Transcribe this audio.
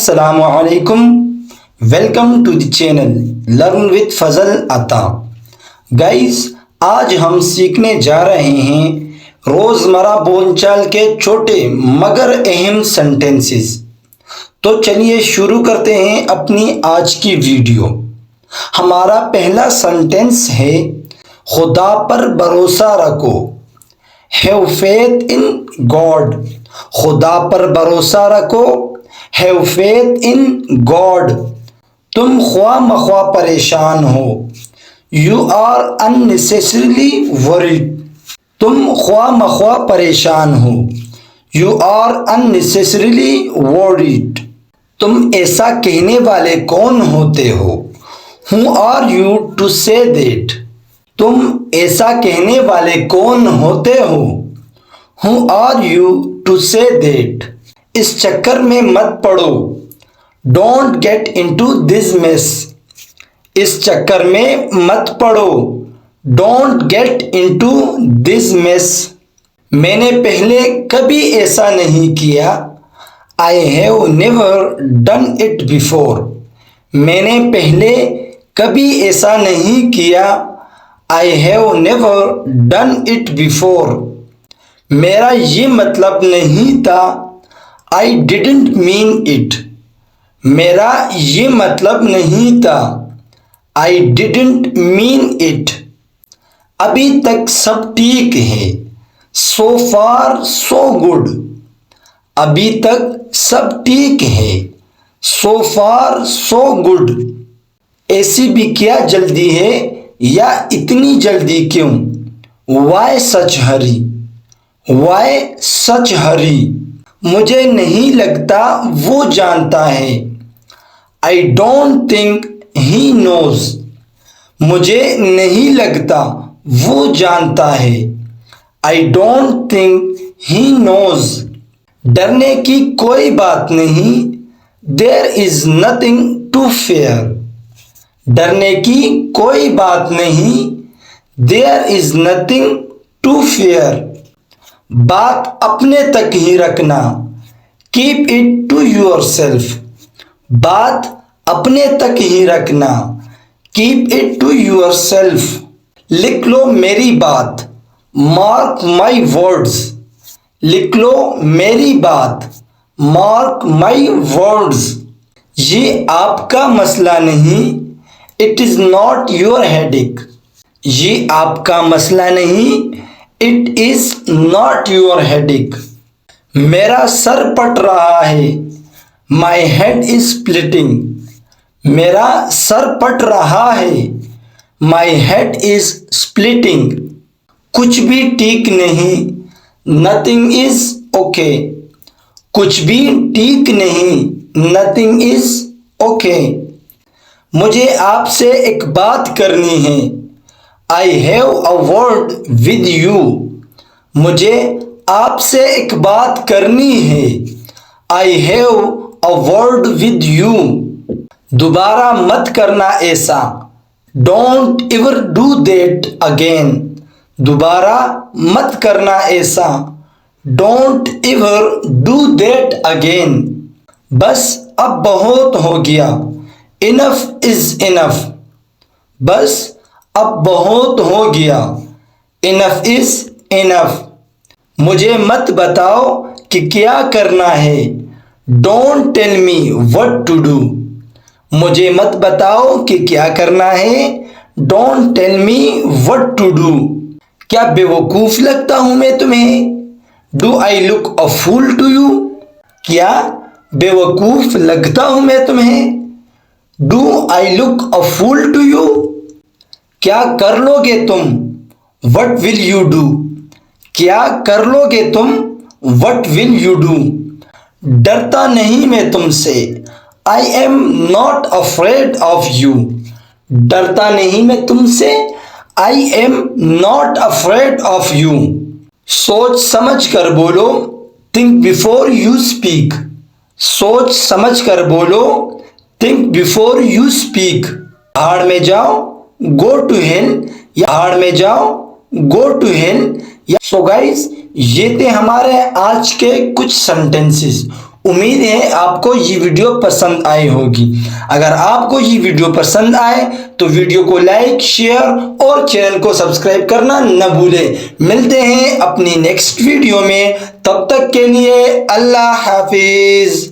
अस्सलामु अलैकुम। Welcome to the channel learn with Fazal Ata. Guys, आज हम सीखने जा रहे हैं रोज़मर्रा बोलचाल के छोटे मगर अहम सेंटेंसेस। तो चलिए शुरू करते हैं अपनी आज की वीडियो। हमारा पहला सेंटेंस है खुदा पर भरोसा रखो। Have faith in God. खुदा पर भरोसा रखो। Have faith in God. तुम ख्वाह मख्वाह परेशान हो। You are unnecessarily worried. तुम ख्वाह मख्वाह परेशान हो। You are unnecessarily worried. तुम ऐसा कहने वाले कौन होते हो? Who are you to say that. तुम ऐसा कहने वाले कौन होते हो? Who are you to say that. इस चक्कर में मत पड़ो। Don't get into this mess. इस चक्कर में मत पड़ो। Don't get into this mess. मैंने पहले कभी ऐसा नहीं किया। I have never done it before. मैंने पहले कभी ऐसा नहीं किया। I have never done it before. मेरा ये मतलब नहीं था। I didn't mean it. मेरा ये मतलब नहीं था। I didn't mean it. अभी तक सब ठीक है। सो फार सो गुड। अभी तक सब ठीक है। सो फार सो गुड। ऐसी भी क्या जल्दी है, या इतनी जल्दी क्यों? Why such hurry. Why such hurry. मुझे नहीं लगता वो जानता है। I don't think he knows. मुझे नहीं लगता वो जानता है। I don't think he knows. डरने की कोई बात नहीं। There is nothing to fear. डरने की कोई बात नहीं। There is nothing to fear. बात अपने तक ही रखना। Keep it to yourself. बात अपने तक ही रखना। Keep it to yourself. लिख लो मेरी बात। Mark my words. लिख लो मेरी बात। Mark my words. ये आपका मसला नहीं। It is not your headache. ये आपका मसला नहीं। It is not your headache. मेरा सर पट रहा है। My head is splitting. मेरा सर पट रहा है। My head is splitting. कुछ भी ठीक नहीं। Nothing is okay. कुछ भी ठीक नहीं। Nothing is okay. मुझे आपसे एक बात करनी है। I have a word with you. मुझे आपसे एक बात करनी है। I have a word with you. दोबारा मत करना ऐसा। Don't ever do that again. दोबारा मत करना ऐसा। Don't ever do that again. बस अब बहुत हो गया। Enough is enough. बस अब बहुत हो गया। Enough is enough. मुझे मत बताओ कि क्या करना है। Don't tell me what to do. मुझे मत बताओ कि क्या करना है। Don't tell me what to do. क्या बेवकूफ लगता हूं मैं तुम्हें? Do I look a fool to you. क्या बेवकूफ लगता हूं मैं तुम्हें? Do I look a fool to you. क्या कर लोगे तुम? What will you do. क्या कर लोगे तुम? What will you do. डरता नहीं मैं तुमसे। I am not afraid of you. डरता नहीं मैं तुमसे। I am not afraid of you. सोच समझ कर बोलो। Think before you speak. सोच समझ कर बोलो। Think before you speak. भाड़ में जाओ। Go to hell. या भाड़ में जाओ। Go to hell. So guys, ये थे हमारे आज के कुछ सेंटेंसेस। उम्मीद है आपको ये वीडियो पसंद आई होगी। अगर आपको ये वीडियो पसंद आए तो वीडियो को लाइक, शेयर और चैनल को सब्सक्राइब करना न भूलें। मिलते हैं अपनी नेक्स्ट वीडियो में, तब तक के लिए अल्लाह हाफिज।